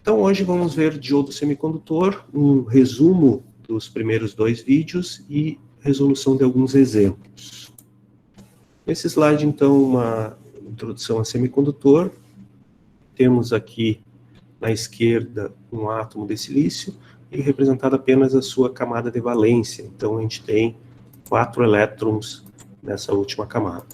Então, hoje vamos ver diodo semicondutor, um resumo dos primeiros 2 vídeos e resolução de alguns exemplos. Nesse slide, então, uma introdução a semicondutor. Temos aqui, na esquerda, um átomo de silício e representado apenas a sua camada de valência. Então, a gente tem 4 elétrons nessa última camada.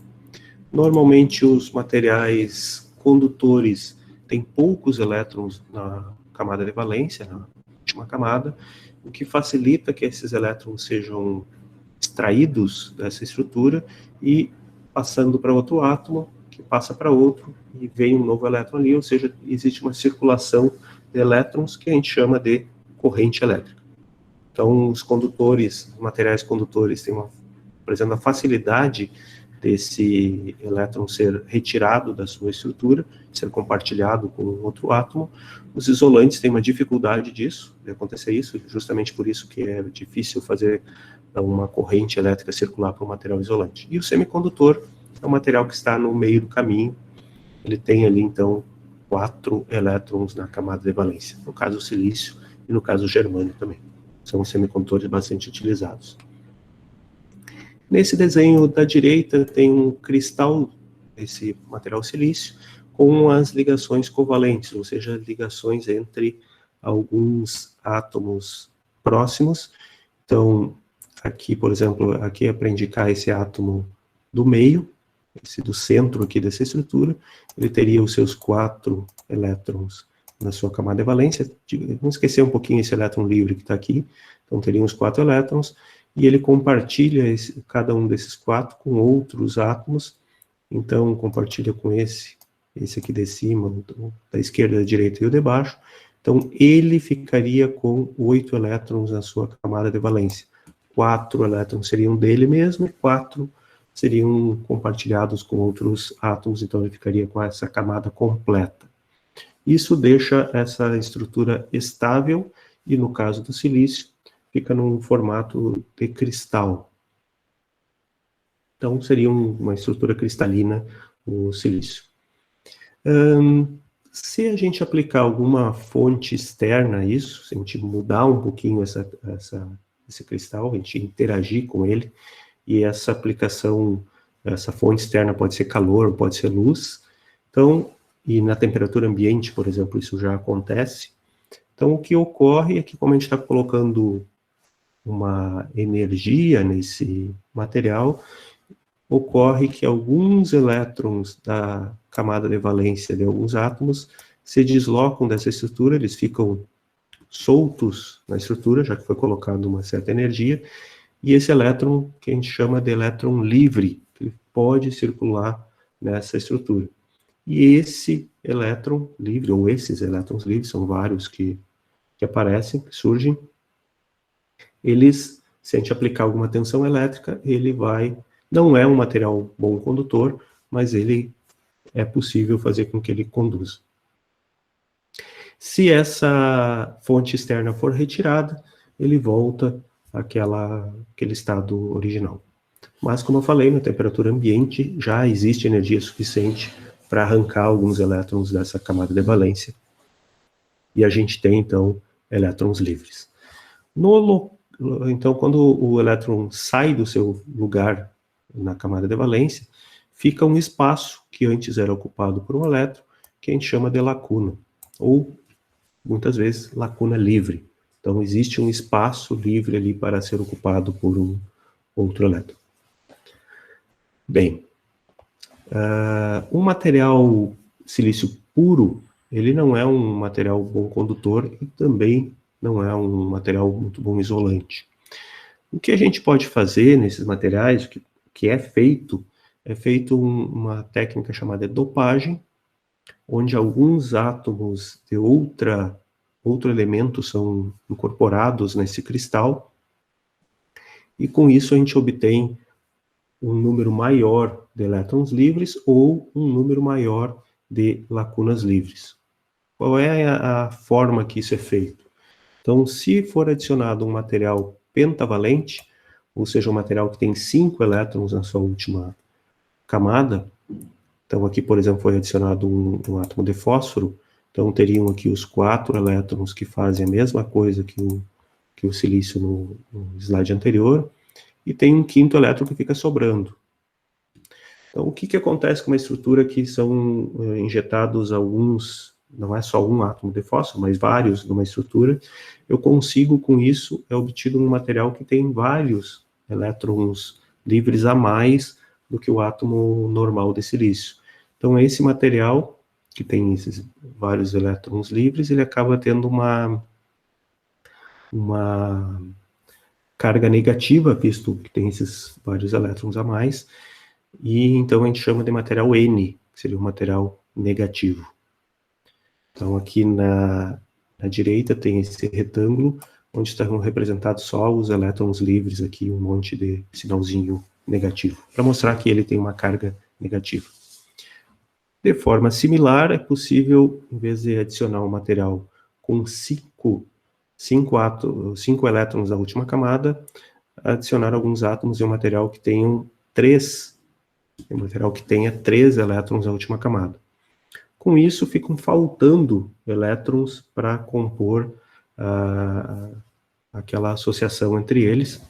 Normalmente, os materiais condutores têm poucos elétrons na camada de valência, na última camada, o que facilita que esses elétrons sejam extraídos dessa estrutura e passando para outro átomo, que passa para outro, e vem um novo elétron ali, ou seja, existe uma circulação de elétrons que a gente chama de corrente elétrica. Então, os condutores, os materiais condutores, apresentam a facilidade desse elétron ser retirado da sua estrutura, ser compartilhado com outro átomo. Os isolantes têm uma dificuldade disso, de acontecer isso, justamente por isso que é difícil fazer uma corrente elétrica circular para um material isolante. E o semicondutor é um material que está no meio do caminho, ele tem ali, então, 4 elétrons na camada de valência, no caso o silício e no caso o germânio também. São semicondutores bastante utilizados. Nesse desenho da direita tem um cristal, esse material silício, com as ligações covalentes, ou seja, ligações entre alguns átomos próximos. Então, aqui, por exemplo, aqui é para indicar esse átomo do meio, esse do centro aqui dessa estrutura, ele teria os seus 4 elétrons na sua camada de valência. Vamos esquecer um pouquinho esse elétron livre que está aqui, então teria uns 4 elétrons, e ele compartilha cada um desses 4 com outros átomos. Então, compartilha com esse aqui de cima, da esquerda, da direita e o de baixo. Então, ele ficaria com 8 elétrons na sua camada de valência. 4 elétrons seriam dele mesmo, e 4 seriam compartilhados com outros átomos, então ele ficaria com essa camada completa. Isso deixa essa estrutura estável, e no caso do silício, fica num formato de cristal. Então, seria uma estrutura cristalina, o silício. Se a gente aplicar alguma fonte externa a isso, se a gente mudar um pouquinho esse cristal, a gente interagir com ele, e essa aplicação, essa fonte externa pode ser calor, pode ser luz, então, e na temperatura ambiente, por exemplo, isso já acontece. Então, o que ocorre é que, como a gente está colocando uma energia nesse material, ocorre que alguns elétrons da camada de valência de alguns átomos se deslocam dessa estrutura, eles ficam soltos na estrutura, já que foi colocada uma certa energia, e esse elétron, que a gente chama de elétron livre, ele pode circular nessa estrutura. E esse elétron livre, ou esses elétrons livres, são vários que aparecem, que surgem, eles, se a gente aplicar alguma tensão elétrica, ele não é um material bom condutor, mas ele é possível fazer com que ele conduza. Se essa fonte externa for retirada, ele volta àquele estado original. Mas, como eu falei, na temperatura ambiente já existe energia suficiente para arrancar alguns elétrons dessa camada de valência. E a gente tem, então, elétrons livres. Então, quando o elétron sai do seu lugar na camada de valência, fica um espaço que antes era ocupado por um elétron, que a gente chama de lacuna, ou, muitas vezes, lacuna livre. Então, existe um espaço livre ali para ser ocupado por um outro elétron. Bem, o material silício puro, ele não é um material bom condutor e também não é um material muito bom isolante. O que a gente pode fazer nesses materiais, o que é feito uma técnica chamada dopagem, onde alguns átomos de outro elemento são incorporados nesse cristal, e com isso a gente obtém um número maior de elétrons livres ou um número maior de lacunas livres. Qual é a forma que isso é feito? Então, se for adicionado um material pentavalente, ou seja, um material que tem 5 elétrons na sua última camada, então aqui, por exemplo, foi adicionado um átomo de fósforo, Então, teriam aqui os 4 elétrons que fazem a mesma coisa que o silício no slide anterior, e tem um 5º elétron que fica sobrando. Então, o que acontece com uma estrutura que são injetados alguns, não é só um átomo de fósforo, mas vários numa estrutura? Eu consigo, com isso, obtido um material que tem vários elétrons livres a mais do que o átomo normal de silício. Então, esse material, que tem esses vários elétrons livres, ele acaba tendo uma carga negativa, visto que tem esses vários elétrons a mais, e então a gente chama de material N, que seria um material negativo. Então aqui na direita tem esse retângulo, onde estão representados só os elétrons livres aqui, um monte de sinalzinho negativo, para mostrar que ele tem uma carga negativa. De forma similar, é possível, em vez de adicionar um material com 5 elétrons na última camada, adicionar alguns átomos em um material que tenham 3 elétrons na última camada. Com isso, ficam faltando elétrons para compor aquela associação entre eles.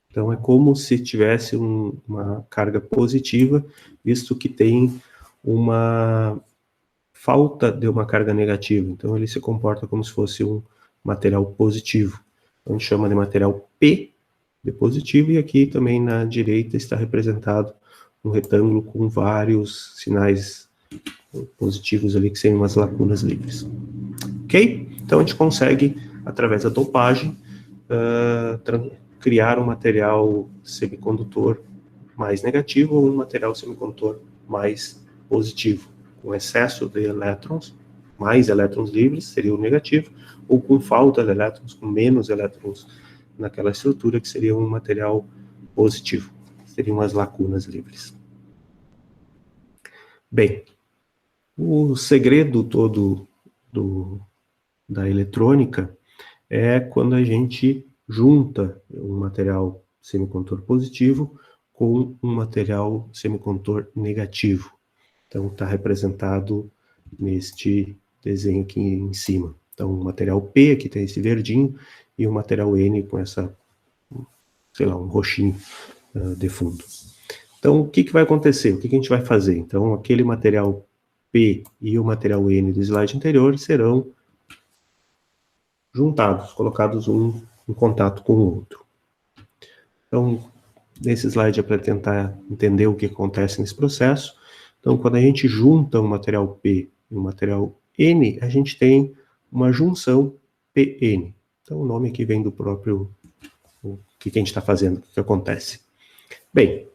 Então, é como se tivesse uma carga positiva, visto que tem uma falta de uma carga negativa. Então, ele se comporta como se fosse um material positivo. Então, a gente chama de material P de positivo, e aqui também na direita está representado um retângulo com vários sinais positivos ali, que seriam umas lacunas livres. Ok? Então, a gente consegue, através da dopagem, criar um material semicondutor mais negativo ou um material semicondutor mais positivo, com excesso de elétrons, mais elétrons livres, seria o negativo, ou com falta de elétrons, com menos elétrons naquela estrutura, que seria um material positivo, seriam as lacunas livres. Bem, o segredo todo da eletrônica é quando a gente junta um material semicondutor positivo com um material semicondutor negativo. Então, está representado neste desenho aqui em cima. Então, o material P, aqui tem esse verdinho, e o material N com essa, sei lá, um roxinho de fundo. Então, o que vai acontecer? O que a gente vai fazer? Então, aquele material P e o material N do slide anterior serão juntados, colocados um em contato com o outro. Então, nesse slide é para tentar entender o que acontece nesse processo. Então, quando a gente junta um material P e um material N, a gente tem uma junção PN. Então, o nome aqui vem do próprio, o que a gente está fazendo, o que acontece. Bem,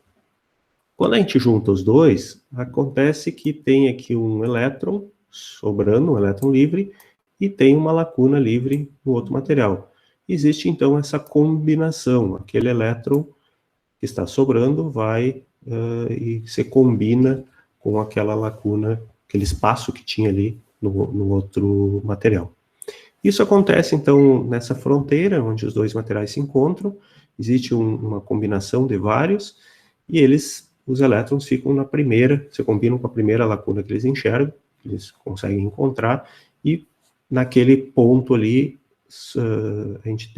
quando a gente junta os dois, acontece que tem aqui um elétron sobrando, um elétron livre, e tem uma lacuna livre no outro material. Existe, então, essa combinação. Aquele elétron que está sobrando vai e se combina com aquela lacuna, aquele espaço que tinha ali no outro material. Isso acontece, então, nessa fronteira, onde os dois materiais se encontram, existe uma combinação de vários, e os elétrons ficam na primeira, se combinam com a primeira lacuna que eles enxergam, eles conseguem encontrar, e naquele ponto ali, a gente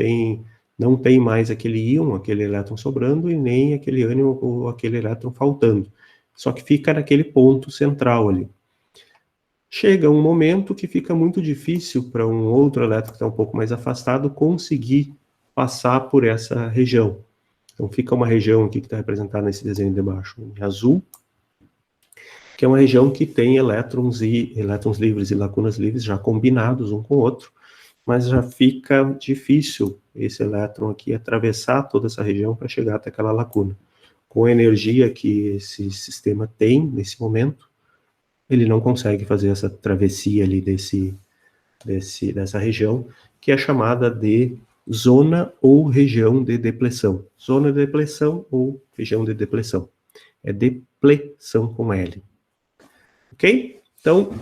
não tem mais aquele íon, aquele elétron sobrando, e nem aquele ânion ou aquele elétron faltando. Só que fica naquele ponto central ali. Chega um momento que fica muito difícil para um outro elétron que está um pouco mais afastado conseguir passar por essa região. Então fica uma região aqui que está representada nesse desenho de baixo, em azul, que é uma região que tem elétrons livres e lacunas livres já combinados um com o outro, mas já fica difícil esse elétron aqui atravessar toda essa região para chegar até aquela lacuna. Com a energia que esse sistema tem nesse momento, ele não consegue fazer essa travessia ali dessa região, que é chamada de zona ou região de depressão. Zona de depressão ou região de depressão. É depressão com L. Ok? Então,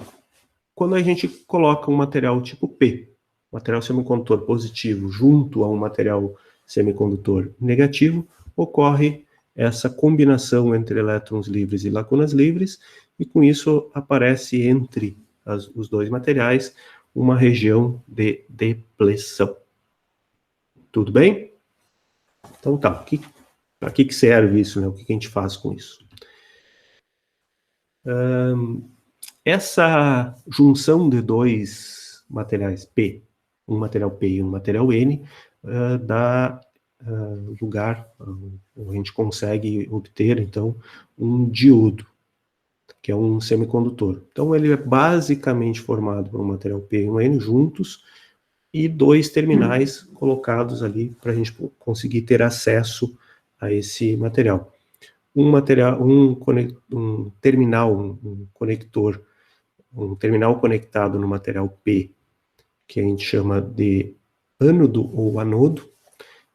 quando a gente coloca um material tipo P, material semicondutor positivo, junto a um material semicondutor negativo, ocorre essa combinação entre elétrons livres e lacunas livres, e com isso aparece entre os dois materiais uma região de depleção. Tudo bem? Então tá, para que serve isso, né? O que a gente faz com isso? Essa junção de dois materiais P, um material P e um material N, dá lugar, a gente consegue obter, então, um diodo, que é um semicondutor. Então, ele é basicamente formado por um material P e um N juntos, e dois terminais colocados ali para a gente conseguir ter acesso a esse material. Um terminal conectado no material P, que a gente chama de ânodo ou anodo,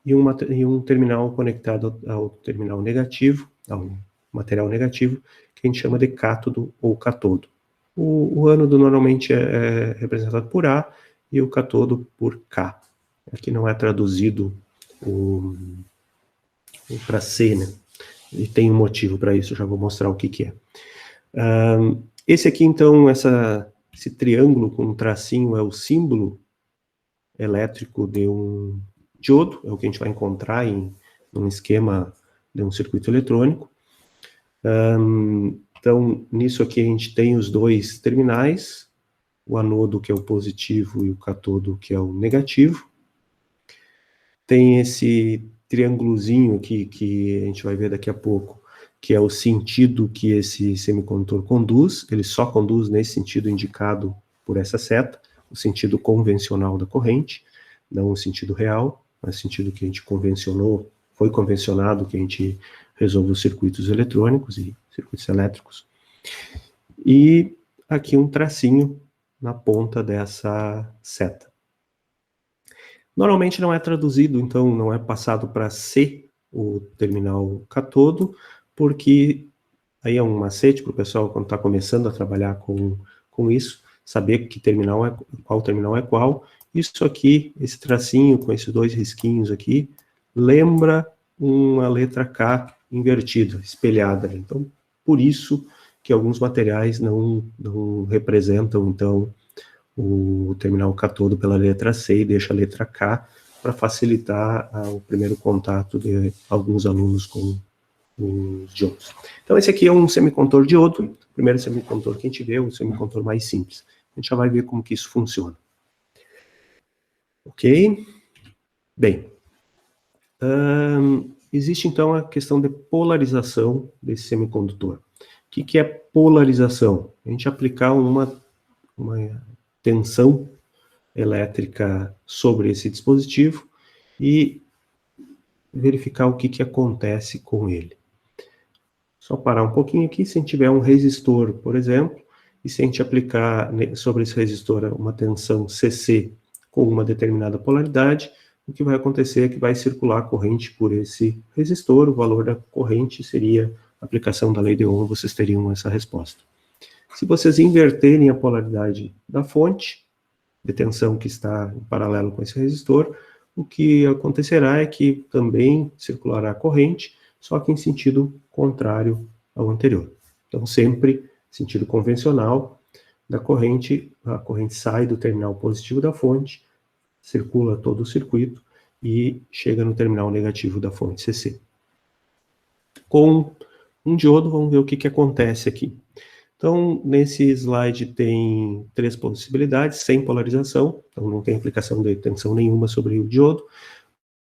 e um terminal conectado ao terminal negativo, ao material negativo, que a gente chama de cátodo ou catodo. O ânodo normalmente é representado por A e o catodo por K. Aqui não é traduzido para C, né? E tem um motivo para isso, já vou mostrar o que é. Esse aqui, então, esse triângulo com um tracinho é o símbolo elétrico de um diodo, é o que a gente vai encontrar num esquema de um circuito eletrônico. Então, nisso aqui a gente tem os dois terminais, o anodo, que é o positivo, e o catodo, que é o negativo. Tem esse triângulozinho aqui, que a gente vai ver daqui a pouco, que é o sentido que esse semicondutor conduz. Ele só conduz nesse sentido indicado por essa seta, o sentido convencional da corrente, não o sentido real, mas o sentido que a gente foi convencionado, que a gente resolve os circuitos eletrônicos e circuitos elétricos. E aqui um tracinho na ponta dessa seta. Normalmente não é traduzido, então não é passado para C o terminal catodo, porque aí é um macete para o pessoal, quando está começando a trabalhar com isso, saber qual terminal é qual. Isso aqui, esse tracinho com esses dois risquinhos aqui, lembra uma letra K invertida, espelhada. Então, por isso que alguns materiais não representam, então, o terminal catodo pela letra C e deixa a letra K para facilitar o primeiro contato de alguns alunos com os diodos. Então, esse aqui é um semicondutor diodo, o primeiro semicondutor que a gente vê, o semicondutor mais simples. A gente já vai ver como que isso funciona. Ok? Bem, existe então a questão de polarização desse semicondutor. O que é polarização? A gente aplicar uma tensão elétrica sobre esse dispositivo e verificar o que acontece com ele. Só parar um pouquinho aqui, se a gente tiver um resistor, por exemplo, e se a gente aplicar sobre esse resistor uma tensão CC com uma determinada polaridade, o que vai acontecer é que vai circular corrente por esse resistor, o valor da corrente seria a aplicação da lei de Ohm, vocês teriam essa resposta. Se vocês inverterem a polaridade da fonte de tensão que está em paralelo com esse resistor, o que acontecerá é que também circulará a corrente, só que em sentido contrário ao anterior. Então, sempre sentido convencional da corrente, a corrente sai do terminal positivo da fonte, circula todo o circuito e chega no terminal negativo da fonte CC. Com um diodo, vamos ver o que acontece aqui. Então, nesse slide tem 3 possibilidades, sem polarização, então não tem aplicação de tensão nenhuma sobre o diodo.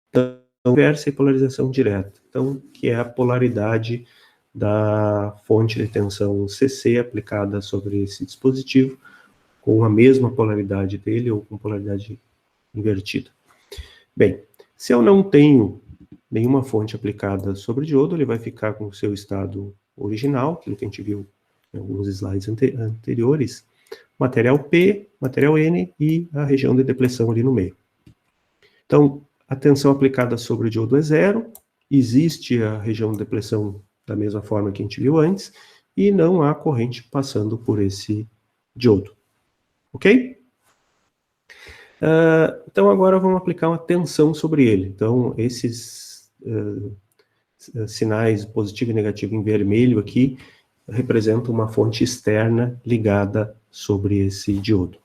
Então, inversa e polarização direta, então, que é a polaridade da fonte de tensão CC aplicada sobre esse dispositivo, com a mesma polaridade dele ou com polaridade invertida. Bem, se eu não tenho nenhuma fonte aplicada sobre o diodo, ele vai ficar com o seu estado original, aquilo que a gente viu em alguns slides anteriores, material P, material N e a região de depleção ali no meio. Então, a tensão aplicada sobre o diodo é zero, existe a região de depleção da mesma forma que a gente viu antes, e não há corrente passando por esse diodo. Ok? Então, agora vamos aplicar uma tensão sobre ele. Então, esses sinais positivo e negativo em vermelho aqui representam uma fonte externa ligada sobre esse diodo.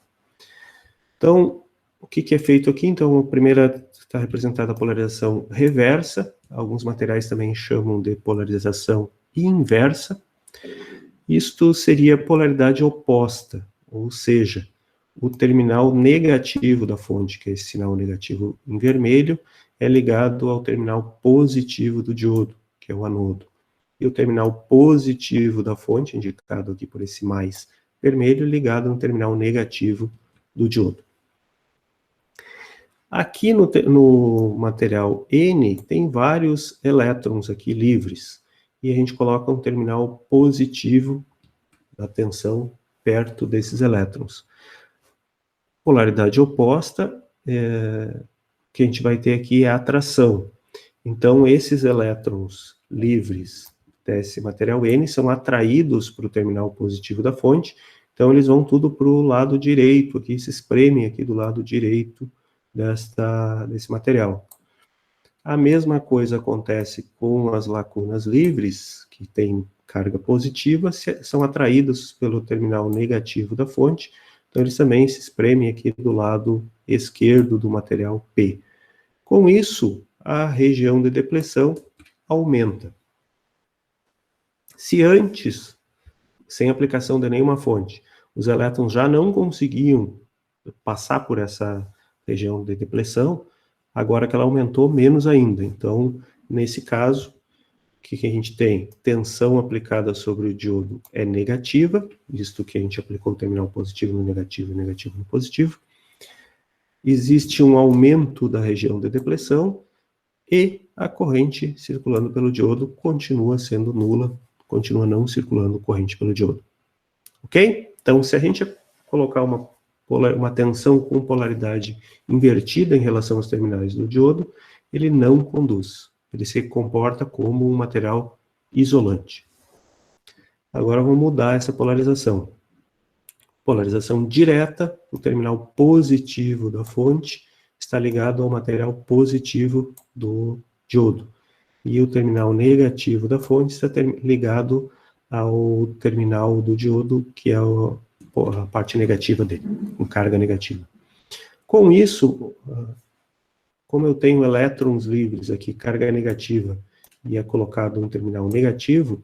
Então, o que é feito aqui? Então, a primeira está representada a polarização reversa, alguns materiais também chamam de polarização inversa. Isto seria polaridade oposta, ou seja, o terminal negativo da fonte, que é esse sinal negativo em vermelho, é ligado ao terminal positivo do diodo, que é o anodo. E o terminal positivo da fonte, indicado aqui por esse mais vermelho, ligado ao terminal negativo do diodo. Aqui no material N, tem vários elétrons aqui livres, e a gente coloca um terminal positivo da tensão perto desses elétrons. Polaridade oposta, que a gente vai ter aqui é a atração. Então, esses elétrons livres desse material N são atraídos para o terminal positivo da fonte, então eles vão tudo para o lado direito, aqui se espremem aqui do lado direito desse material. A mesma coisa acontece com as lacunas livres, que têm carga positiva, são atraídos pelo terminal negativo da fonte, então eles também se espremem aqui do lado esquerdo do material P. Com isso, a região de depressão aumenta. Se antes, sem aplicação de nenhuma fonte, os elétrons já não conseguiam passar por essa região de depressão, agora que ela aumentou, menos ainda. Então, nesse caso, o que a gente tem? Tensão aplicada sobre o diodo é negativa, visto que a gente aplicou o terminal positivo no negativo e negativo no positivo. Existe um aumento da região de depressão e a corrente circulando pelo diodo continua sendo nula, continua não circulando corrente pelo diodo. Ok? Então, se a gente colocar uma tensão com polaridade invertida em relação aos terminais do diodo, ele não conduz. Ele se comporta como um material isolante. Agora vamos mudar essa polarização. Polarização direta, o terminal positivo da fonte está ligado ao material positivo do diodo. E o terminal negativo da fonte está ligado ao terminal do diodo, que é a parte negativa dele, com carga negativa. Com isso, como eu tenho elétrons livres aqui, carga negativa, e é colocado um terminal negativo,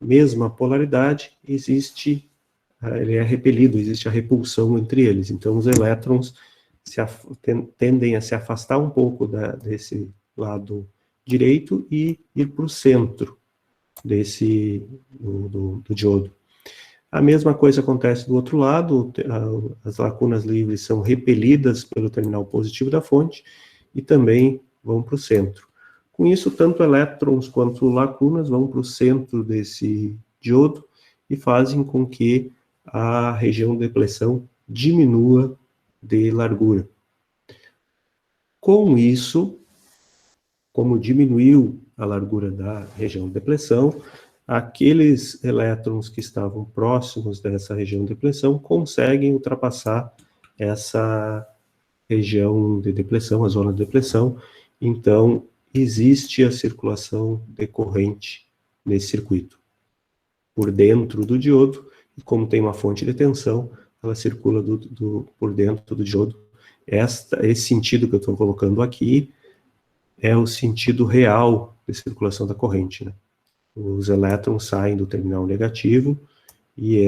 mesma polaridade, ele é repelido, existe a repulsão entre eles. Então, os elétrons tendem a se afastar um pouco desse lado direito e ir para o centro do diodo. A mesma coisa acontece do outro lado, as lacunas livres são repelidas pelo terminal positivo da fonte e também vão para o centro. Com isso, tanto elétrons quanto lacunas vão para o centro desse diodo e fazem com que a região de depressão diminua de largura. Com isso, como diminuiu a largura da região de depressão, aqueles elétrons que estavam próximos dessa região de depressão conseguem ultrapassar essa região de depressão, a zona de depressão. Então, existe a circulação de corrente nesse circuito. Por dentro do diodo, e como tem uma fonte de tensão, ela circula por dentro do diodo. Esse sentido que eu estou colocando aqui é o sentido real de circulação da corrente, né? Os elétrons saem do terminal negativo e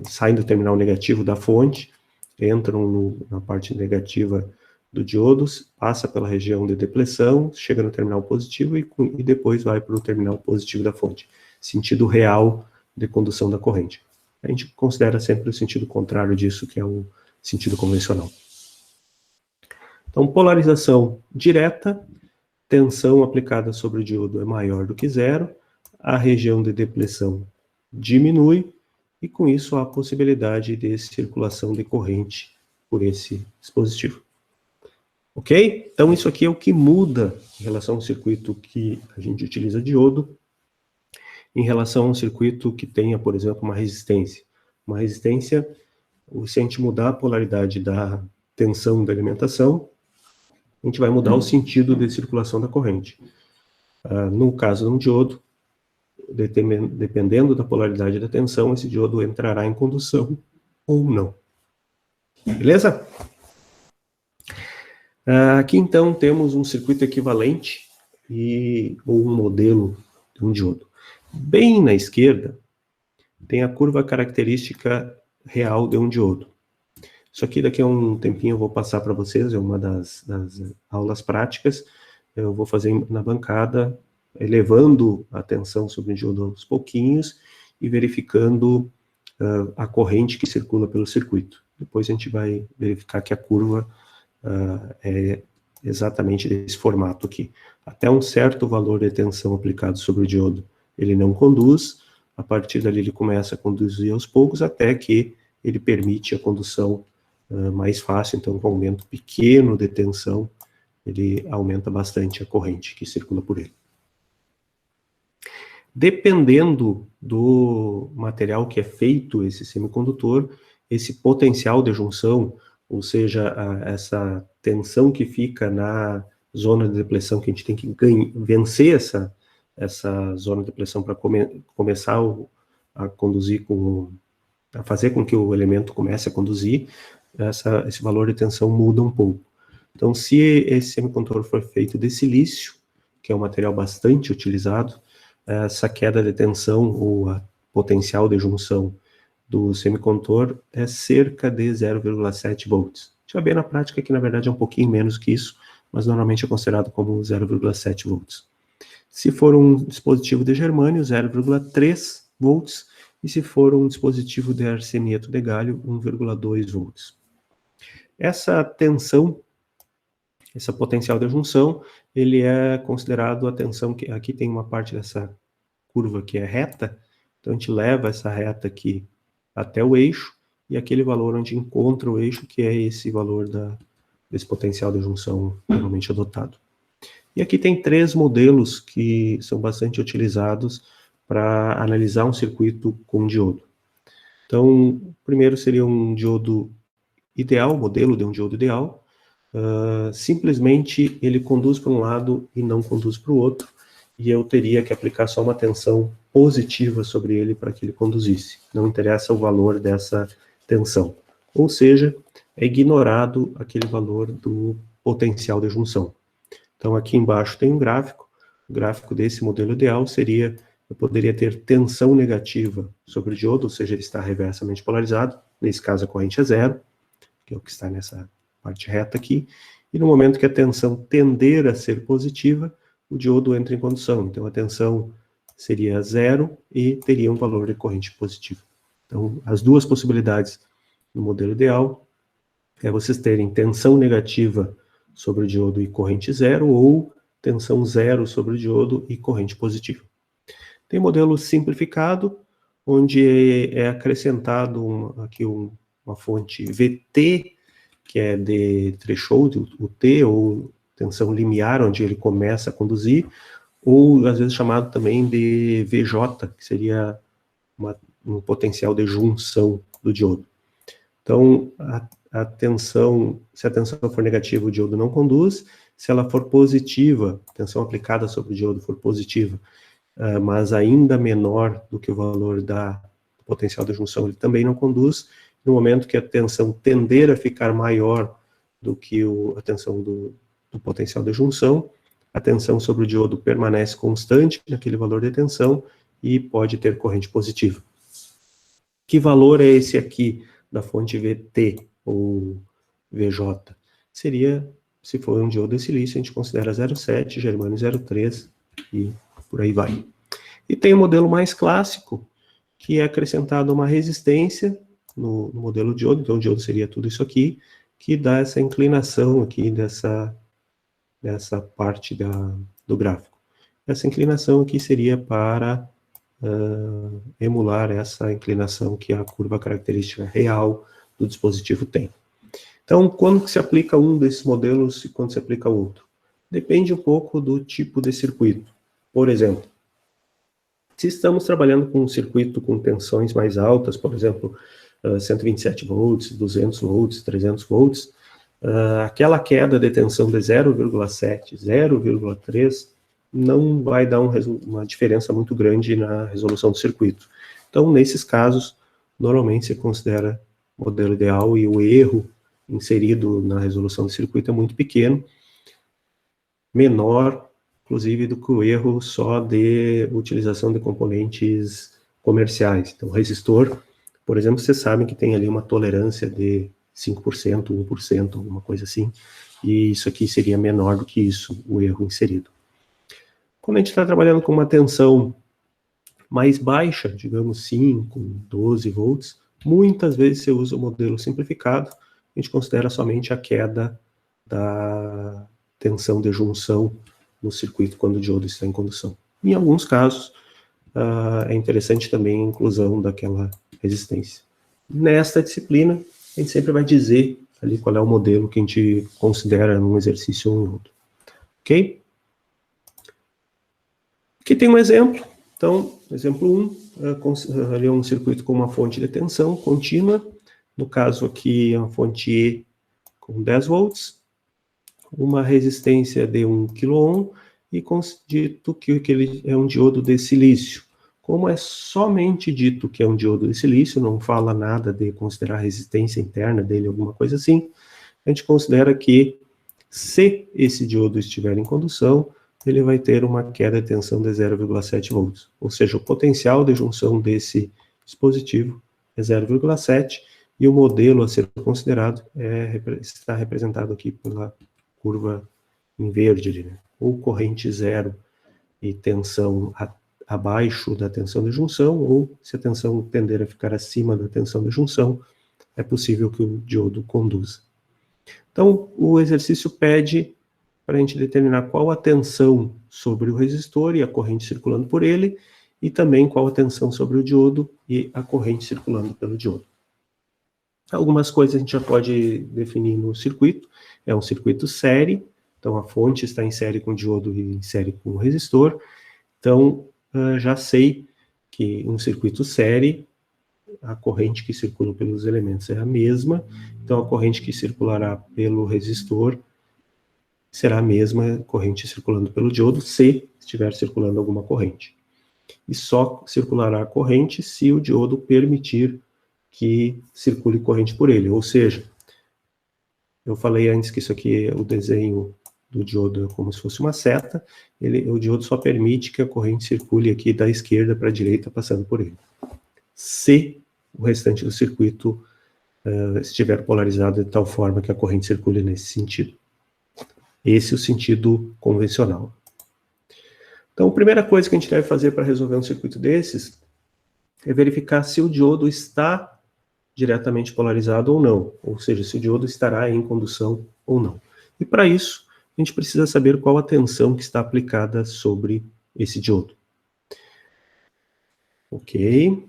saem do terminal negativo da fonte, entram na parte negativa do diodo, passa pela região de depressão, chega no terminal positivo e depois vai para o terminal positivo da fonte. Sentido real de condução da corrente. A gente considera sempre o sentido contrário disso, que é o sentido convencional. Então, polarização direta, tensão aplicada sobre o diodo é maior do que zero, a região de depressão diminui, e com isso há a possibilidade de circulação de corrente por esse dispositivo. Ok? Então, isso aqui é o que muda em relação ao circuito que a gente utiliza diodo, em relação a um circuito que tenha, por exemplo, uma resistência. Uma resistência, se a gente mudar a polaridade da tensão da alimentação, a gente vai mudar o sentido de circulação da corrente. No caso de um diodo, dependendo da polaridade da tensão, esse diodo entrará em condução ou não. Beleza? Aqui, então, temos um circuito equivalente ou um modelo de um diodo. Bem na esquerda, tem a curva característica real de um diodo. Isso aqui, daqui a um tempinho, eu vou passar para vocês, é uma das aulas práticas. Eu vou fazer na bancada, elevando a tensão sobre o diodo aos pouquinhos e verificando a corrente que circula pelo circuito. Depois a gente vai verificar que a curva é exatamente desse formato aqui. Até um certo valor de tensão aplicado sobre o diodo, ele não conduz. A partir dali ele começa a conduzir aos poucos, até que ele permite a condução mais fácil. Então, com um aumento pequeno de tensão, ele aumenta bastante a corrente que circula por ele. Dependendo do material que é feito esse semicondutor, esse potencial de junção, ou seja, essa tensão que fica na zona de depressão, que a gente tem que vencer essa zona de depressão para começar a conduzir, a fazer com que o elemento comece a conduzir, esse valor de tensão muda um pouco. Então, se esse semicondutor for feito de silício, que é um material bastante utilizado, essa queda de tensão ou a potencial de junção do semicondutor é cerca de 0,7 volts. A gente vai ver na prática que, na verdade, é um pouquinho menos que isso, mas normalmente é considerado como 0,7 volts. Se for um dispositivo de germânio, 0,3 volts, e se for um dispositivo de arseneto de galho, 1,2 volts. Essa tensão, essa potencial de junção, ele é considerado a tensão que aqui tem uma parte dessa curva que é reta, então a gente leva essa reta aqui até o eixo, e aquele valor onde encontra o eixo, que é esse valor desse potencial de junção normalmente adotado. E aqui tem 3 modelos que são bastante utilizados para analisar um circuito com diodo. Então, o primeiro seria um diodo ideal, modelo de um diodo ideal. Simplesmente ele conduz para um lado e não conduz para o outro, e eu teria que aplicar só uma tensão positiva sobre ele para que ele conduzisse. Não interessa o valor dessa tensão. Ou seja, é ignorado aquele valor do potencial de junção. Então, aqui embaixo tem um gráfico. O gráfico desse modelo ideal seria, eu poderia ter tensão negativa sobre o diodo, ou seja, ele está reversamente polarizado. Nesse caso, a corrente é zero, que é o que está nessa parte reta aqui. E no momento que a tensão tender a ser positiva, o diodo entra em condução. Então, a tensão seria zero e teria um valor de corrente positivo. Então, as duas possibilidades no modelo ideal é vocês terem tensão negativa sobre o diodo e corrente zero, ou tensão zero sobre o diodo e corrente positiva. Tem modelo simplificado, onde é acrescentado aqui uma fonte VT, que é de threshold, o T, ou tensão limiar, onde ele começa a conduzir, ou às vezes chamado também de VJ, que seria um potencial de junção do diodo. Então, a tensão, se a tensão for negativa, o diodo não conduz. Se ela for positiva, a tensão aplicada sobre o diodo for positiva, mas ainda menor do que o valor do potencial de junção, ele também não conduz. No momento que a tensão tender a ficar maior do que a tensão do potencial de junção, a tensão sobre o diodo permanece constante naquele valor de tensão e pode ter corrente positiva. Que valor é esse aqui da fonte VT ou VJ? Seria, se for um diodo de silício, a gente considera 0,7, germânio 0,3 e por aí vai. E tem o modelo mais clássico, que é acrescentado uma resistência no modelo diodo, então o diodo seria tudo isso aqui, que dá essa inclinação aqui dessa parte do gráfico. Essa inclinação aqui seria para emular essa inclinação que a curva característica real do dispositivo tem. Então, quando que se aplica um desses modelos e quando se aplica outro? Depende um pouco do tipo de circuito. Por exemplo, se estamos trabalhando com um circuito com tensões mais altas, por exemplo, 127 volts, 200 volts, 300 volts, aquela queda de tensão de 0,7, 0,3 não vai dar uma diferença muito grande na resolução do circuito. Então, nesses casos, normalmente se considera modelo ideal e o erro inserido na resolução do circuito é muito pequeno, menor, inclusive, do que o erro só de utilização de componentes comerciais. Então, o resistor, por exemplo, vocês sabem que tem ali uma tolerância de 5%, 1%, alguma coisa assim, e isso aqui seria menor do que isso, o erro inserido. Quando a gente está trabalhando com uma tensão mais baixa, digamos 5, 12 volts, muitas vezes você usa o modelo simplificado, a gente considera somente a queda da tensão de junção no circuito quando o diodo está em condução. Em alguns casos, é interessante também a inclusão daquela resistência. Nesta disciplina, a gente sempre vai dizer ali qual é o modelo que a gente considera num exercício ou em outro. Ok? Aqui tem um exemplo. Então, exemplo 1, ali é um circuito com uma fonte de tensão contínua. No caso aqui, é uma fonte E com 10 volts, uma resistência de 1 kΩ e dito que ele é um diodo de silício. Como é somente dito que é um diodo de silício, não fala nada de considerar a resistência interna dele, alguma coisa assim, a gente considera que se esse diodo estiver em condução, ele vai ter uma queda de tensão de 0,7 volts. Ou seja, o potencial de junção desse dispositivo é 0,7 e o modelo a ser considerado está representado aqui pela curva em verde, né? Ou corrente zero e tensão abaixo da tensão de junção, ou se a tensão tender a ficar acima da tensão de junção, é possível que o diodo conduza. Então, o exercício pede para a gente determinar qual a tensão sobre o resistor e a corrente circulando por ele, e também qual a tensão sobre o diodo e a corrente circulando pelo diodo. Algumas coisas a gente já pode definir no circuito. É um circuito série, então a fonte está em série com o diodo e em série com o resistor. Então, já sei que um circuito série, a corrente que circula pelos elementos é a mesma, então a corrente que circulará pelo resistor será a mesma corrente circulando pelo diodo, se estiver circulando alguma corrente. E só circulará a corrente se o diodo permitir que circule corrente por ele. Ou seja, eu falei antes que isso aqui é o desenho do diodo como se fosse uma seta, o diodo só permite que a corrente circule aqui da esquerda para a direita, passando por ele. Se o restante do circuito estiver polarizado de tal forma que a corrente circule nesse sentido. Esse é o sentido convencional. Então, a primeira coisa que a gente deve fazer para resolver um circuito desses é verificar se o diodo está diretamente polarizado ou não, ou seja, se o diodo estará em condução ou não. E para isso, a gente precisa saber qual a tensão que está aplicada sobre esse diodo. Ok?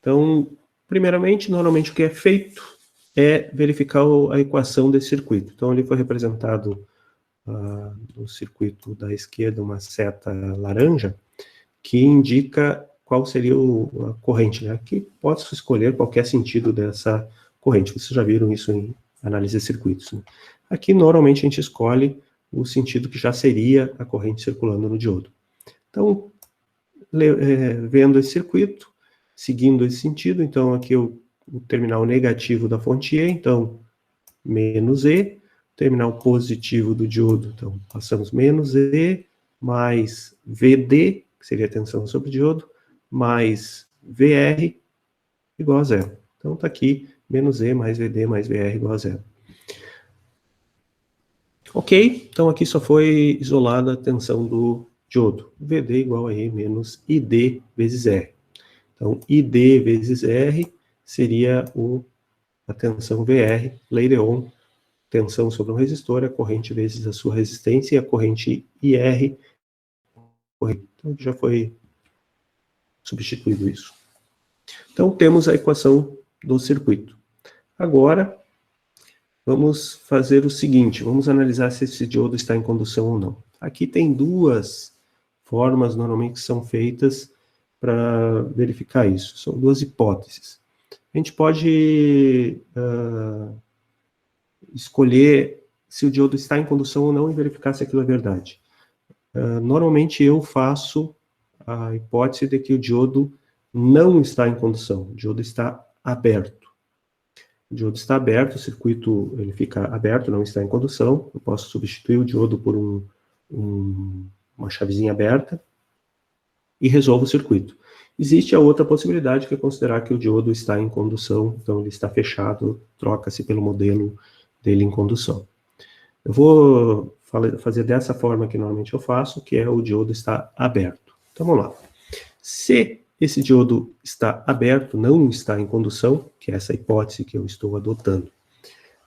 Então, primeiramente, normalmente o que é feito é verificar a equação desse circuito. Então, ele foi representado no circuito da esquerda uma seta laranja que indica qual seria a corrente, né? Que posso escolher qualquer sentido dessa corrente. Vocês já viram isso em análise de circuitos, né? Aqui, normalmente, a gente escolhe o sentido que já seria a corrente circulando no diodo. Então, vendo esse circuito, seguindo esse sentido, então aqui o terminal negativo da fonte E, então, menos E, terminal positivo do diodo, então, passamos menos E, mais VD, que seria a tensão sobre o diodo, mais VR, igual a zero. Então, está aqui, menos E mais VD mais VR igual a zero. Ok, então aqui só foi isolada a tensão do diodo. VD igual a E menos ID vezes R. Então, ID vezes R seria a tensão VR, lei de Ohm, tensão sobre um resistor, a corrente vezes a sua resistência, e a corrente IR, então já foi substituído isso. Então, temos a equação do circuito. Agora, vamos fazer o seguinte, vamos analisar se esse diodo está em condução ou não. Aqui tem duas formas, normalmente, que são feitas para verificar isso. São duas hipóteses. A gente pode escolher se o diodo está em condução ou não e verificar se aquilo é verdade. Normalmente eu faço a hipótese de que o diodo não está em condução, o diodo está aberto. O diodo está aberto, o circuito ele fica aberto, não está em condução. Eu posso substituir o diodo por uma chavezinha aberta e resolvo o circuito. Existe a outra possibilidade, que é considerar que o diodo está em condução, então ele está fechado, troca-se pelo modelo dele em condução. Eu vou fazer dessa forma que normalmente eu faço, que é o diodo está aberto. Então vamos lá. Se esse diodo está aberto, não está em condução, que é essa hipótese que eu estou adotando.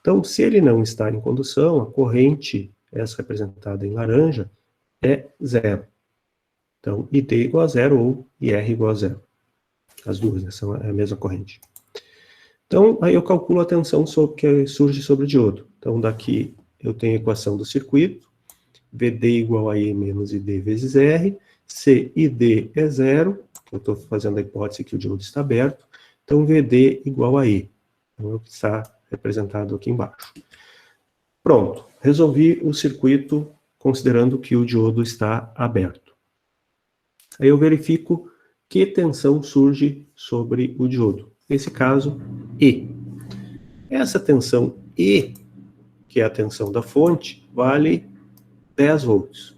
Então, se ele não está em condução, a corrente, essa representada em laranja, é zero. Então, IT igual a zero ou IR igual a zero. As duas, né, são a mesma corrente. Então, aí eu calculo a tensão que surge sobre o diodo. Então, daqui eu tenho a equação do circuito, VD igual a E menos ID vezes R, se ID é zero, eu estou fazendo a hipótese que o diodo está aberto, então VD igual a E. Então, é o que está representado aqui embaixo. Pronto, resolvi o circuito considerando que o diodo está aberto. Aí eu verifico que tensão surge sobre o diodo. Nesse caso, E. Essa tensão E, que é a tensão da fonte, vale 10 volts.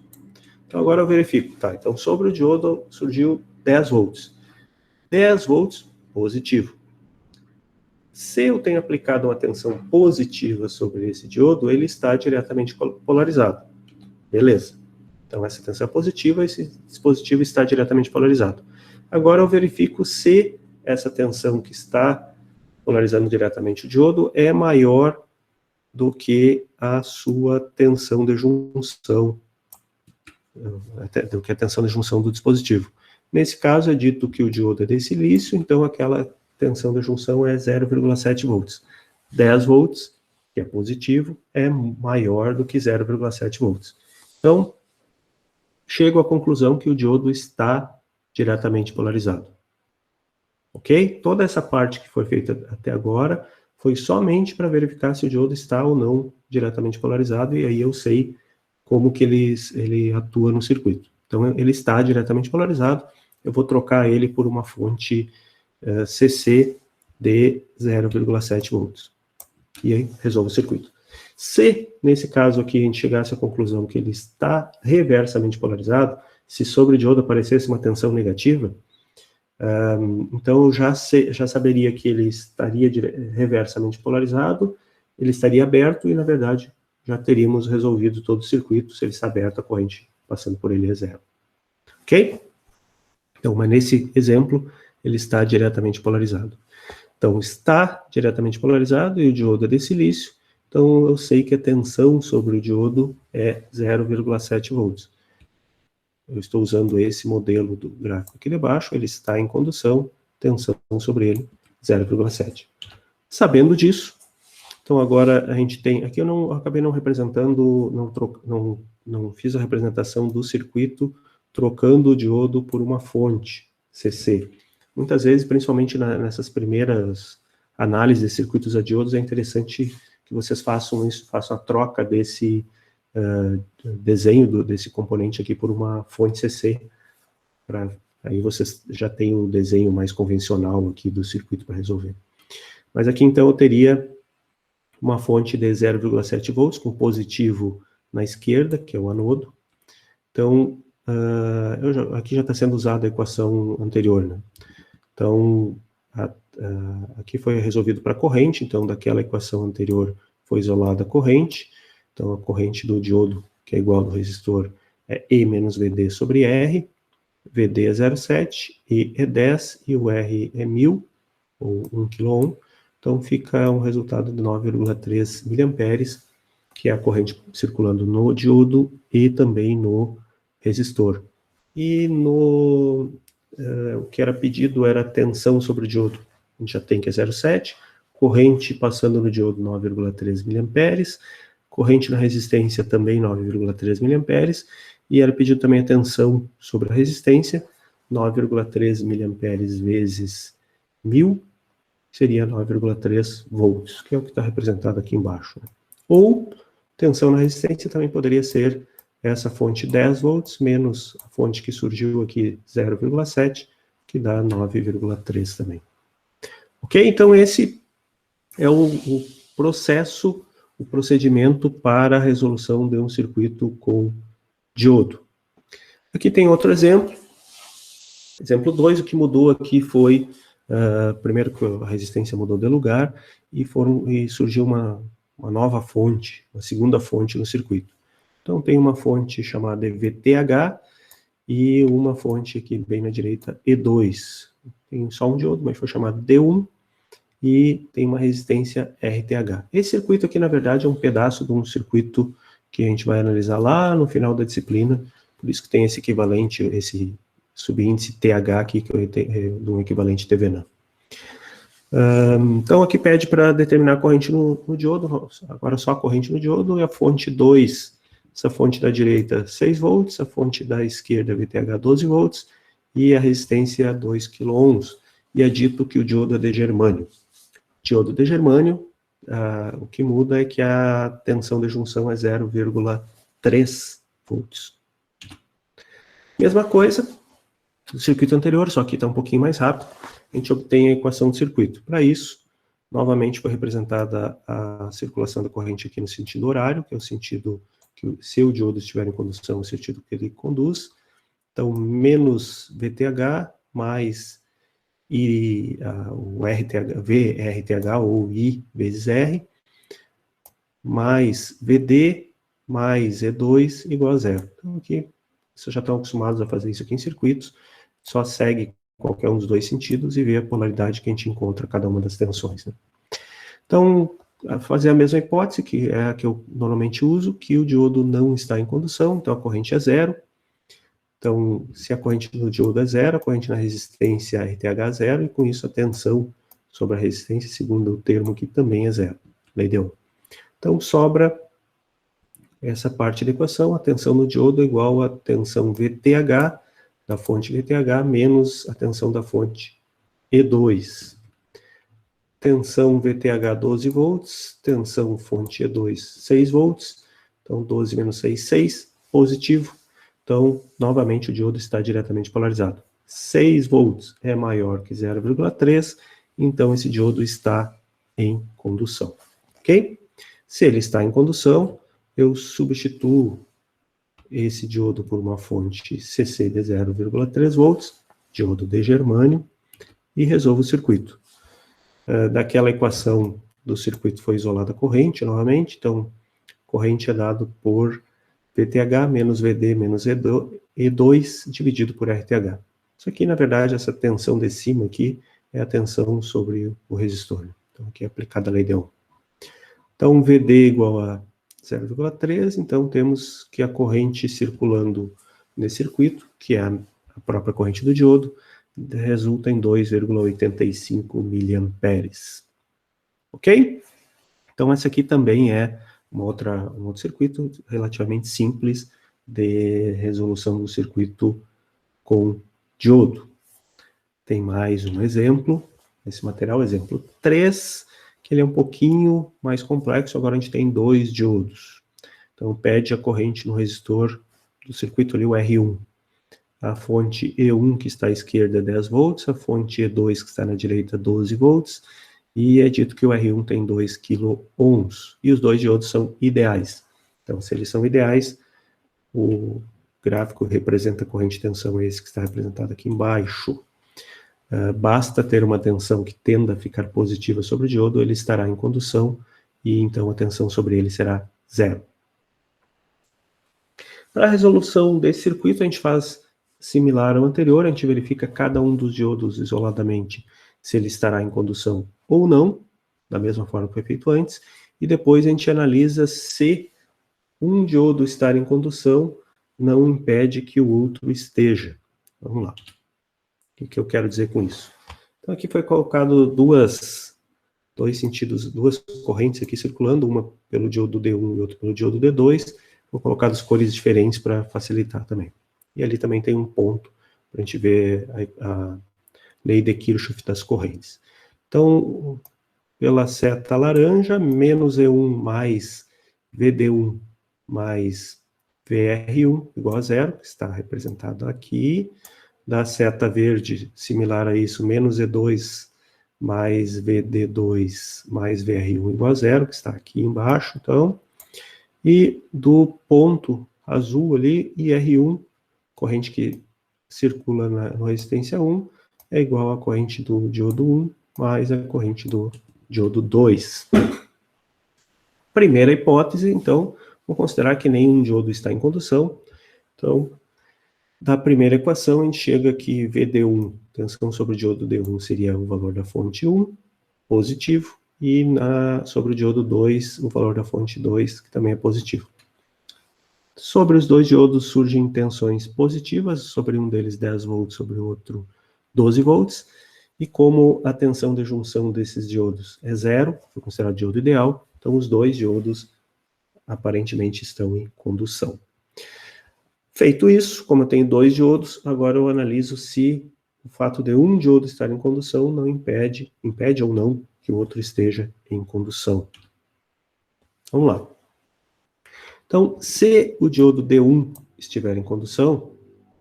Então agora eu verifico, tá? Então sobre o diodo surgiu 10 volts. 10 volts positivo. Se eu tenho aplicado uma tensão positiva sobre esse diodo, ele está diretamente polarizado. Beleza. Então essa tensão é positiva, esse dispositivo está diretamente polarizado. Agora eu verifico se essa tensão que está polarizando diretamente o diodo é maior do que a sua tensão de junção, do que a tensão de junção do dispositivo. Nesse caso é dito que o diodo é de silício, então aquela tensão de junção é 0,7 volts. 10 volts, que é positivo, é maior do que 0,7 volts. Então, chego à conclusão que o diodo está diretamente polarizado. Ok? Toda essa parte que foi feita até agora foi somente para verificar se o diodo está ou não diretamente polarizado, e aí eu sei como que ele atua no circuito. Então, ele está diretamente polarizado, eu vou trocar ele por uma fonte CC de 0,7 volts. E aí, resolvo o circuito. Se, nesse caso aqui, a gente chegasse à conclusão que ele está reversamente polarizado, se sobre o diodo aparecesse uma tensão negativa, então eu já saberia que ele estaria reversamente polarizado, ele estaria aberto e, na verdade, já teríamos resolvido todo o circuito. Se ele está aberto, a corrente passando por ele é zero. Ok? Então, mas nesse exemplo, ele está diretamente polarizado. Então, está diretamente polarizado e o diodo é de silício, então eu sei que a tensão sobre o diodo é 0,7 volts. Eu estou usando esse modelo do gráfico aqui debaixo, ele está em condução, tensão sobre ele, 0,7. Sabendo disso, então agora a gente tem, aqui eu acabei não representando, não fiz a representação do circuito trocando o diodo por uma fonte, CC. Muitas vezes, principalmente nessas primeiras análises de circuitos a diodos, é interessante que vocês façam isso, façam a troca desse desenho desse componente aqui por uma fonte CC. Aí vocês já têm o desenho mais convencional aqui do circuito para resolver. Mas aqui então eu teria uma fonte de 0,7 volts com positivo na esquerda, que é o anodo. Então, aqui já está sendo usada a equação anterior, né? Então, aqui foi resolvido para a corrente, então daquela equação anterior foi isolada a corrente. Então, a corrente do diodo, que é igual ao do resistor, é E menos VD sobre R. VD é 0,7, E é 10 e o R é 1000, ou 1 kΩ. Então, fica um resultado de 9,3 mA, que é a corrente circulando no diodo e também no resistor. E o que era pedido era tensão sobre o diodo. A gente já tem que é 0,7, corrente passando no diodo 9,3 mA, corrente na resistência também 9,3 mA, e era pedido também a tensão sobre a resistência, 9,3 mA vezes 1000, seria 9,3 volts, que é o que está representado aqui embaixo. Ou, tensão na resistência também poderia ser essa fonte 10 volts, menos a fonte que surgiu aqui, 0,7, que dá 9,3 também. Ok? Então, esse é o processo, o procedimento para a resolução de um circuito com diodo. Aqui tem outro exemplo. Exemplo 2, o que mudou aqui foi, primeiro que a resistência mudou de lugar e surgiu uma nova fonte, uma segunda fonte no circuito. Então tem uma fonte chamada VTH e uma fonte aqui bem na direita, E2. Tem só um diodo, mas foi chamado D1 e tem uma resistência RTH. Esse circuito aqui, na verdade, é um pedaço de um circuito que a gente vai analisar lá no final da disciplina, por isso que tem esse equivalente, esse subíndice TH aqui, que é de um equivalente TVNAM. Então, aqui pede para determinar a corrente no diodo, agora só a corrente no diodo, e a fonte 2, essa fonte da direita 6 volts, a fonte da esquerda VTH 12 volts, e a resistência 2 kΩ, e é dito que o diodo é de germânio. Diodo de germânio, o que muda é que a tensão de junção é 0,3 volts. Mesma coisa do circuito anterior, só que está um pouquinho mais rápido, a gente obtém a equação do circuito. Para isso, novamente foi representada a circulação da corrente aqui no sentido horário, que é o sentido que, se o diodo estiver em condução, é o sentido que ele conduz. Então, menos VTH, mais o RTH, VRTH, ou I vezes R, mais VD, mais E2, igual a zero. Então, aqui, vocês já estão acostumados a fazer isso aqui em circuitos, só segue qualquer um dos dois sentidos e vê a polaridade que a gente encontra a cada uma das tensões, né? Então, fazer a mesma hipótese, que é a que eu normalmente uso, que o diodo não está em condução, então a corrente é zero. Então, se a corrente no diodo é zero, a corrente na resistência RTH é zero, e com isso a tensão sobre a resistência, segundo o termo aqui, também é zero. Lei de Ohm. Então, sobra essa parte da equação, a tensão no diodo é igual a tensão VTH, da fonte VTH, menos a tensão da fonte E2. Tensão VTH 12 volts, tensão fonte E2 6 volts, então 12 menos 6, 6, positivo. Então, novamente, o diodo está diretamente polarizado. 6 volts é maior que 0,3, então esse diodo está em condução, ok? Se ele está em condução, eu substituo esse diodo por uma fonte CC de 0,3 volts, diodo de germânio, e resolvo o circuito. Daquela equação do circuito foi isolada a corrente, novamente, então, corrente é dado por VTH menos VD menos E2 dividido por RTH. Isso aqui, na verdade, essa tensão de cima aqui é a tensão sobre o resistor. Então, aqui é aplicada a lei de Ohm. Então, VD igual a 0,3, então temos que a corrente circulando nesse circuito, que é a própria corrente do diodo, resulta em 2,85 miliamperes. Ok? Então, essa aqui também é um outro circuito relativamente simples de resolução do circuito com diodo. Tem mais um exemplo, esse material, exemplo 3, que ele é um pouquinho mais complexo, agora a gente tem 2 diodos. Então, pede a corrente no resistor do circuito ali, o R1. A fonte E1, que está à esquerda, 10 volts, a fonte E2, que está na direita, 12 volts, e é dito que o R1 tem 2 kΩ, e os dois diodos são ideais. Então, se eles são ideais, o gráfico representa a corrente de tensão, esse que está representado aqui embaixo. Basta ter uma tensão que tenda a ficar positiva sobre o diodo, ele estará em condução, e então a tensão sobre ele será zero. Para a resolução desse circuito, a gente faz similar ao anterior, a gente verifica cada um dos diodos isoladamente, se ele estará em condução ou não, da mesma forma que foi feito antes, e depois a gente analisa se um diodo estar em condução não impede que o outro esteja. Vamos lá. O que eu quero dizer com isso? Então aqui foi colocado dois sentidos, duas correntes aqui circulando, uma pelo diodo D1 e outra pelo diodo D2, vou colocar as cores diferentes para facilitar também. E ali também tem um ponto para a gente ver a lei de Kirchhoff das correntes. Então, pela seta laranja, menos E1 mais VD1 mais VR1 igual a zero, que está representado aqui, da seta verde, similar a isso, menos E2 mais VD2 mais VR1 igual a zero, que está aqui embaixo, então, e do ponto azul ali, IR1, corrente que circula na resistência 1, é igual à corrente do diodo 1 mais a corrente do diodo 2. Primeira hipótese, então, vamos considerar que nenhum diodo está em condução. Então, da primeira equação, a gente chega que VD1, tensão sobre o diodo D1, seria o valor da fonte 1, positivo, e sobre o diodo 2, o valor da fonte 2, que também é positivo. Sobre os dois diodos surgem tensões positivas, sobre um deles 10 volts, sobre o outro 12 volts, e como a tensão de junção desses diodos é zero, foi considerado diodo ideal, então os dois diodos aparentemente estão em condução. Feito isso, como eu tenho dois diodos, agora eu analiso se o fato de um diodo estar em condução não impede ou não que o outro esteja em condução. Vamos lá. Então, se o diodo D1 estiver em condução,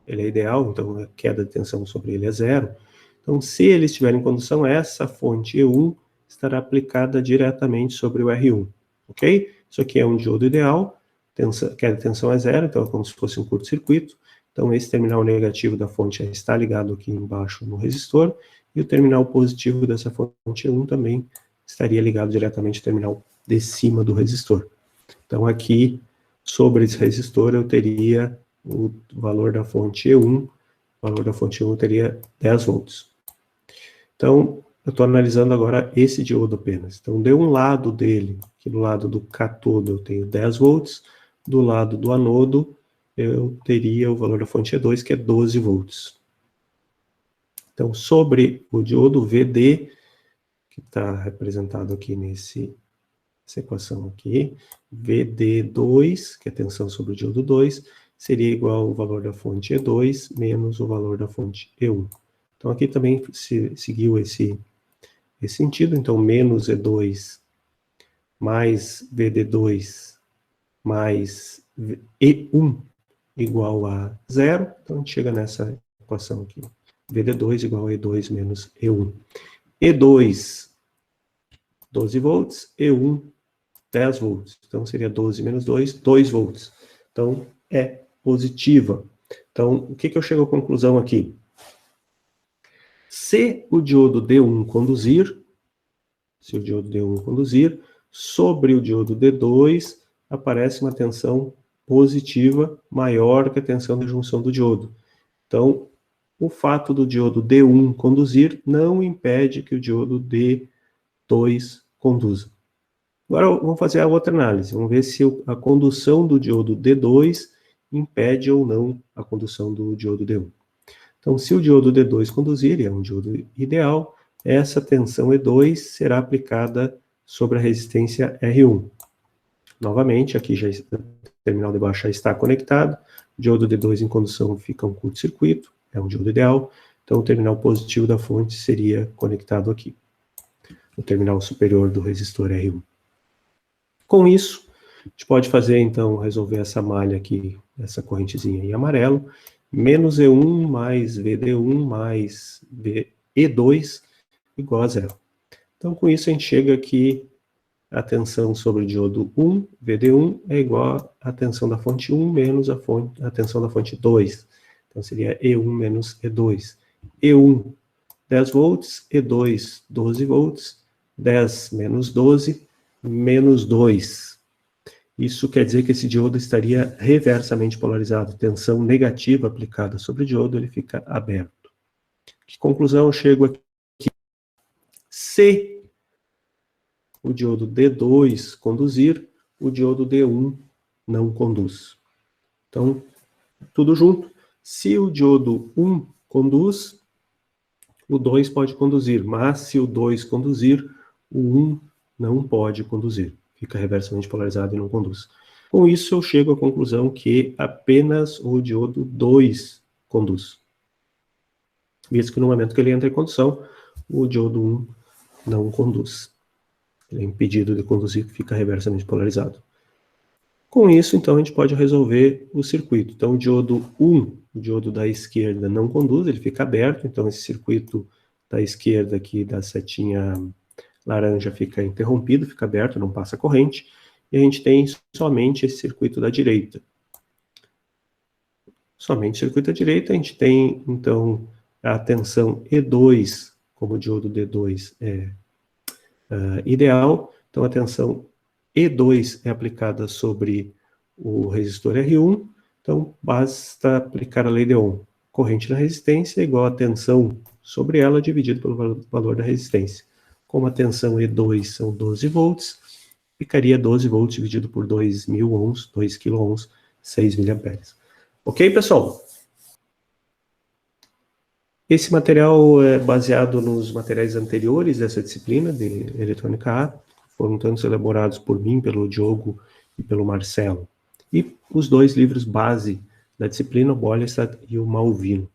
ele é ideal, então a queda de tensão sobre ele é zero. Então, se ele estiver em condução, essa fonte E1 estará aplicada diretamente sobre o R1, ok? Isso aqui é um diodo ideal, queda de tensão é zero, então é como se fosse um curto-circuito. Então, esse terminal negativo da fonte está ligado aqui embaixo no resistor, e o terminal positivo dessa fonte E1 também estaria ligado diretamente ao terminal de cima do resistor. Então, aqui, sobre esse resistor, eu teria o valor da fonte E1, o valor da fonte E1 teria 10 volts. Então, eu estou analisando agora esse diodo apenas. Então, de um lado dele, aqui do lado do catodo, eu tenho 10 volts, do lado do anodo, eu teria o valor da fonte E2, que é 12 volts. Então, sobre o diodo VD, que está representado aqui nessa equação aqui, VD2, que é a tensão sobre o diodo 2, seria igual ao valor da fonte E2 menos o valor da fonte E1. Então, aqui também seguiu esse sentido, então, menos E2 mais VD2 mais E1 igual a zero, então a gente chega nessa equação aqui, VD2 igual a E2 menos E1. E2, 12 volts, E1, 10 volts, então seria 12 menos 2, 2 volts. Então, é positiva. Então, o que eu chego à conclusão aqui? Se o diodo D1 conduzir, sobre o diodo D2 aparece uma tensão positiva maior que a tensão de junção do diodo. Então, o fato do diodo D1 conduzir não impede que o diodo D2 conduza. Agora vamos fazer a outra análise, vamos ver se a condução do diodo D2 impede ou não a condução do diodo D1. Então, se o diodo D2 conduzir, e é um diodo ideal, essa tensão E2 será aplicada sobre a resistência R1. Novamente, aqui já o terminal de baixo já está conectado, o diodo D2 em condução fica um curto-circuito, é um diodo ideal, então o terminal positivo da fonte seria conectado aqui, o terminal superior do resistor R1. Com isso, a gente pode fazer, então, resolver essa malha aqui, essa correntezinha em amarelo, menos E1 mais VD1 mais E2 igual a zero. Então, com isso, a gente chega aqui, a tensão sobre o diodo 1, VD1, é igual à tensão da fonte 1 menos a tensão da fonte 2. Então, seria E1 menos E2. E1, 10 volts, E2, 12 volts, 10 menos 12, menos 2. Isso quer dizer que esse diodo estaria reversamente polarizado. Tensão negativa aplicada sobre o diodo, ele fica aberto. Que conclusão eu chego aqui? Se o diodo D2 conduzir, o diodo D1 não conduz. Então, tudo junto. Se o diodo 1 conduz, o 2 pode conduzir, mas se o 2 conduzir, o 1 não pode conduzir. Fica reversamente polarizado e não conduz. Com isso, eu chego à conclusão que apenas o diodo 2 conduz. Visto que no momento que ele entra em condução, o diodo 1 não conduz. Ele é impedido de conduzir, fica reversamente polarizado. Com isso, então, a gente pode resolver o circuito. Então, o diodo 1, o diodo da esquerda, não conduz, ele fica aberto. Então, esse circuito da esquerda aqui, da setinha laranja, fica interrompido, fica aberto, não passa corrente. E a gente tem somente esse circuito da direita. Somente o circuito da direita, a gente tem, então, a tensão E2, como o diodo D2 é ideal. Então, a tensão E2 é aplicada sobre o resistor R1, então basta aplicar a lei de Ohm. Corrente na resistência é igual a tensão sobre ela dividido pelo valor da resistência. Como a tensão E2 são 12 volts, ficaria 12 volts dividido por 2.000 ohms, 2 kΩ, 6 miliamperes. Ok, pessoal? Esse material é baseado nos materiais anteriores dessa disciplina de eletrônica A, foram tantos elaborados por mim, pelo Diogo e pelo Marcelo. E os dois livros base da disciplina, o Bollestad e o Malvino.